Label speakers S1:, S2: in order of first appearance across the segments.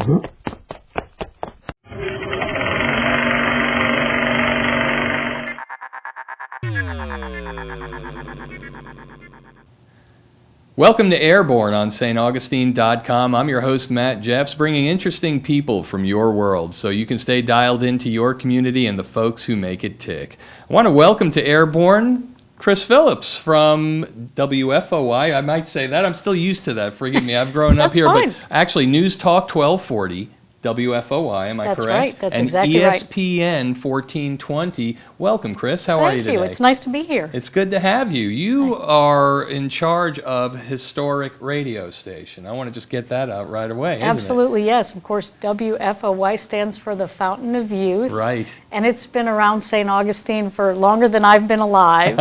S1: Welcome to Airborne on staugustine.com. I'm your host, Matt Jeffs, bringing interesting people from your world so you can stay dialed into your community and the folks who make it tick. I want to welcome to Airborne KrisPhillips from WFOI. I might say that. I'm still used to that. Forgive me. I've grown up here.
S2: Fine.
S1: But actually, News Talk 1240. WFOI, am I correct?
S2: That's right. That's
S1: and
S2: exactly right.
S1: ESPN 1420. Welcome, Chris. How are you today?
S2: Thank you. It's nice to be here.
S1: It's good to have you. You are in charge of historic radio station. I want to just get that out right away, isn't it?
S2: Absolutely, yes. Of course, WFOY stands for the Fountain of Youth.
S1: Right.
S2: And it's been around St. Augustine for longer than I've been alive.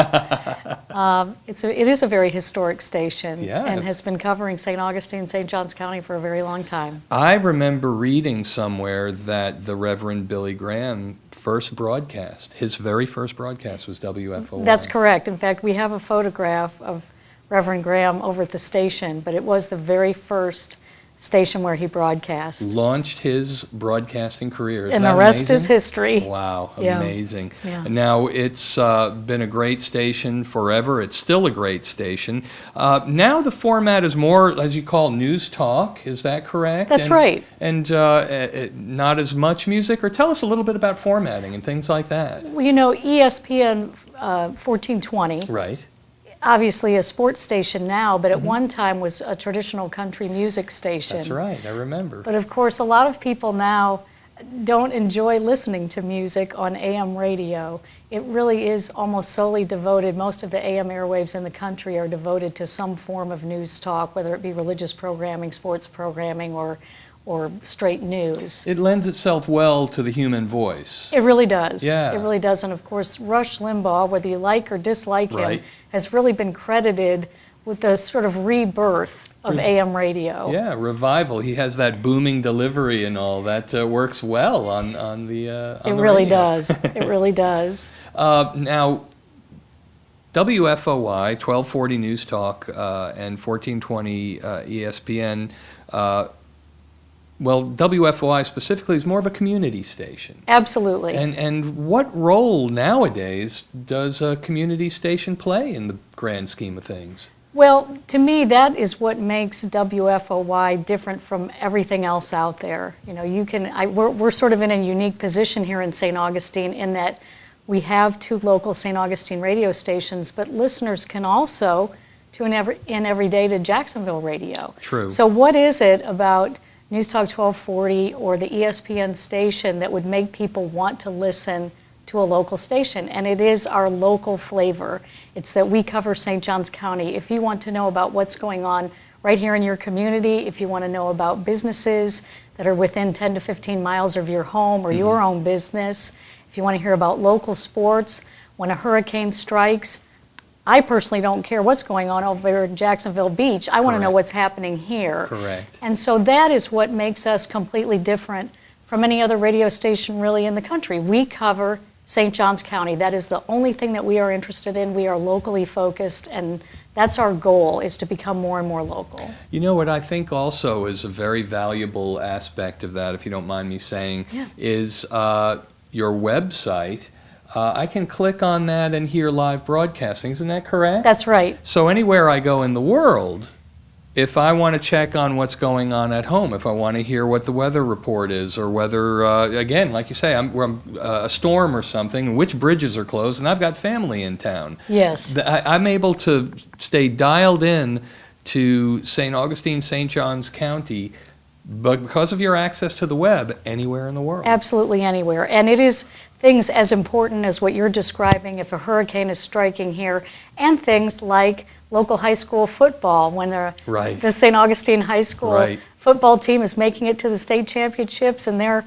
S2: It is a very historic station and has been covering St. Augustine, St. Johns County for a very long time.
S1: I remember reading somewhere that the Reverend Billy Graham his very first broadcast was WFOY.
S2: That's correct. In fact, we have a photograph of Reverend Graham over at the station, but it was the very first station where he broadcast.
S1: Launched his broadcasting career.
S2: And the rest is history.
S1: Wow,
S2: Yeah.
S1: amazing.
S2: Yeah.
S1: Now, it's been a great station forever. It's still a great station. Now the format is more, as you call, news talk. Is that correct?
S2: That's right.
S1: And not as much music? Or tell us a little bit about formatting and things like that.
S2: Well, you know, ESPN 1420.
S1: Right.
S2: Obviously a sports station now, but at one time was a traditional country music station.
S1: That's right, I remember.
S2: But of course, a lot of people now don't enjoy listening to music on AM radio. It really is almost solely devoted, most of the AM airwaves in the country are devoted to some form of news talk, whether it be religious programming, sports programming, or straight news.
S1: It lends itself well to the human voice.
S2: It really does.
S1: Yeah.
S2: It really does. And of course, Rush Limbaugh, whether you like or dislike him, has really been credited with the sort of rebirth of AM radio.
S1: Yeah, revival. He has that booming delivery and all that works well on the
S2: It really does. It really does.
S1: Now, WFOY, 1240 News Talk, and 1420 ESPN, well, WFOI specifically is more of a community station.
S2: Absolutely.
S1: And what role nowadays does a community station play in the grand scheme of things?
S2: Well, to me, that is what makes WFOY different from everything else out there. You know, we're sort of in a unique position here in St. Augustine in that we have two local St. Augustine radio stations, but listeners can also tune in every day to Jacksonville radio.
S1: True.
S2: So what is it about News Talk 1240 or the ESPN station that would make people want to listen to a local station? And it is our local flavor. It's that we cover St. Johns County. If you want to know about what's going on right here in your community, if you want to know about businesses that are within 10 to 15 miles of your home or your own business, if you want to hear about local sports, when a hurricane strikes, I personally don't care what's going on over in Jacksonville Beach. I want to know what's happening here.
S1: Correct.
S2: And so that is what makes us completely different from any other radio station really in the country. We cover St. Johns County. That is the only thing that we are interested in. We are locally focused, and that's our goal, is to become more and more local.
S1: You know what I think also is a very valuable aspect of that, if you don't mind me saying, is your website. I can click on that and hear live broadcasting. Isn't that correct?
S2: That's right.
S1: So anywhere I go in the world, if I want to check on what's going on at home, if I want to hear what the weather report is, or whether, again, like you say, I'm a storm or something, which bridges are closed, and I've got family in town.
S2: Yes.
S1: I'm able to stay dialed in to St. Augustine, St. Johns County, but because of your access to the web, anywhere in the world.
S2: Absolutely anywhere. And it is things as important as what you're describing if a hurricane is striking here, and things like local high school football when the St. Augustine High School football team is making it to the state championships, and their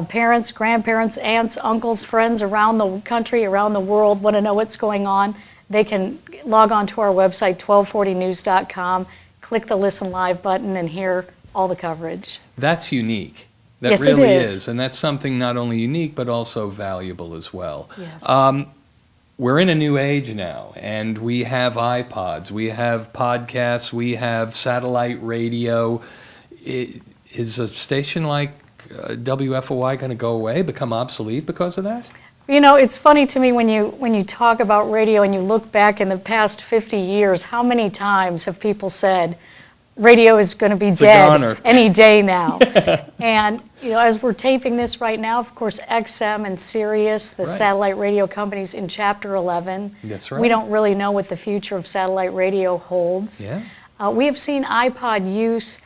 S2: parents, grandparents, aunts, uncles, friends around the country, around the world want to know what's going on. They can log on to our website, 1240news.com, click the Listen Live button, and hear all the coverage.
S1: That's unique. That
S2: Yes,
S1: really
S2: it is.
S1: And that's something not only unique, but also valuable as well.
S2: Yes.
S1: We're in a new age now, and we have iPods, we have podcasts, we have satellite radio. Is a station like WFOY going to go away, become obsolete because of that?
S2: You know, it's funny to me when you talk about radio and you look back in the past 50 years, how many times have people said radio is going to be dead any day now? And you know, as we're taping this right now, of course, XM and Sirius, the satellite radio companies, in Chapter 11.
S1: That's right.
S2: We don't really know what the future of satellite radio holds.
S1: Yeah.
S2: We have seen iPod use,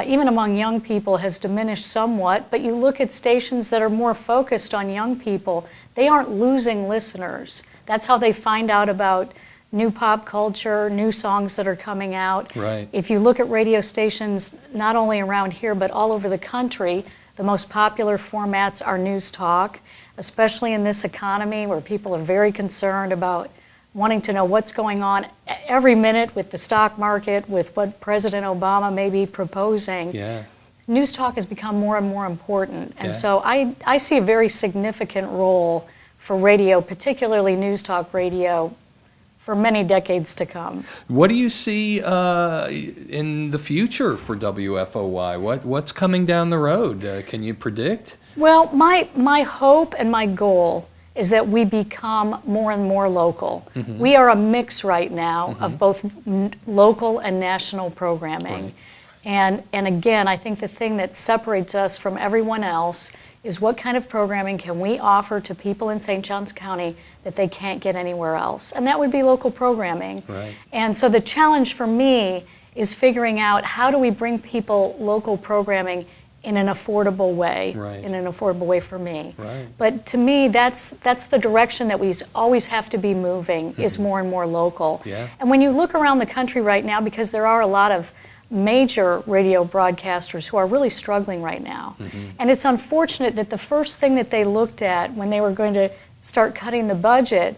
S2: even among young people, has diminished somewhat, but you look at stations that are more focused on young people, they aren't losing listeners. That's how they find out about new pop culture, new songs that are coming out.
S1: Right.
S2: If you look at radio stations, not only around here, but all over the country, the most popular formats are news talk, especially in this economy where people are very concerned about wanting to know what's going on every minute with the stock market, with what President Obama may be proposing.
S1: Yeah.
S2: News talk has become more and more important. And so I see a very significant role for radio, particularly news talk radio, for many decades to come.
S1: What do you see in the future for WFOY? What's coming down the road? Can you predict?
S2: Well, my hope and my goal is that we become more and more local. Mm-hmm. We are a mix right now of both local and national programming. Right. And again, I think the thing that separates us from everyone else is what kind of programming can we offer to people in St. Johns County that they can't get anywhere else. And that would be local programming.
S1: Right.
S2: And so the challenge for me is figuring out how do we bring people local programming in an affordable way, in an affordable way for me.
S1: Right.
S2: But to me, that's the direction that we always have to be moving, is more and more local.
S1: Yeah.
S2: And when you look around the country right now, because there are a lot of major radio broadcasters who are really struggling right now. And it's unfortunate that the first thing that they looked at when they were going to start cutting the budget,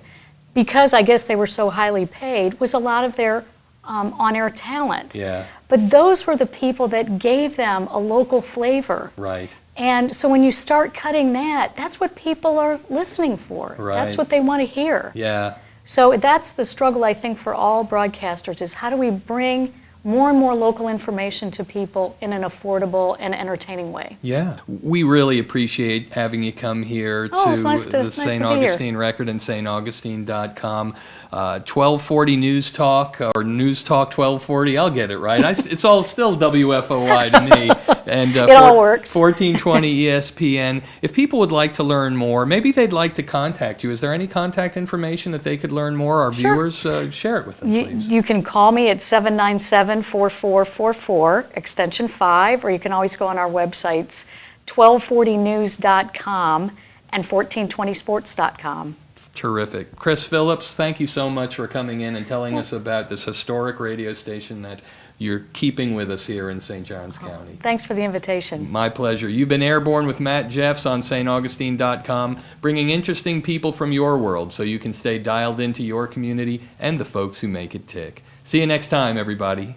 S2: because I guess they were so highly paid, was a lot of their on-air talent.
S1: Yeah.
S2: But those were the people that gave them a local flavor.
S1: Right.
S2: And so when you start cutting that, that's what people are listening for.
S1: Right.
S2: That's what they want to hear.
S1: Yeah.
S2: So that's the struggle, I think, for all broadcasters, is how do we bring more and more local information to people in an affordable and entertaining way.
S1: Yeah. We really appreciate having you come here to the St. Augustine Record and staugustine.com. 1240 News Talk, or News Talk 1240, I'll get it right. It's all still WFOY to me. And
S2: it all works.
S1: 1420 ESPN. If people would like to learn more, maybe they'd like to contact you. Is there any contact information that they could learn more? Our viewers, share it with us, please.
S2: You can call me at 797-4444, extension 5, or you can always go on our websites, 1240news.com and 1420sports.com.
S1: Terrific. KrisPhillips, thank you so much for coming in and telling us about this historic radio station that you're keeping with us here in St. Johns County.
S2: Thanks for the invitation.
S1: My pleasure. You've been airborne with Matt Jeffs on staugustine.com, bringing interesting people from your world so you can stay dialed into your community and the folks who make it tick. See you next time, everybody.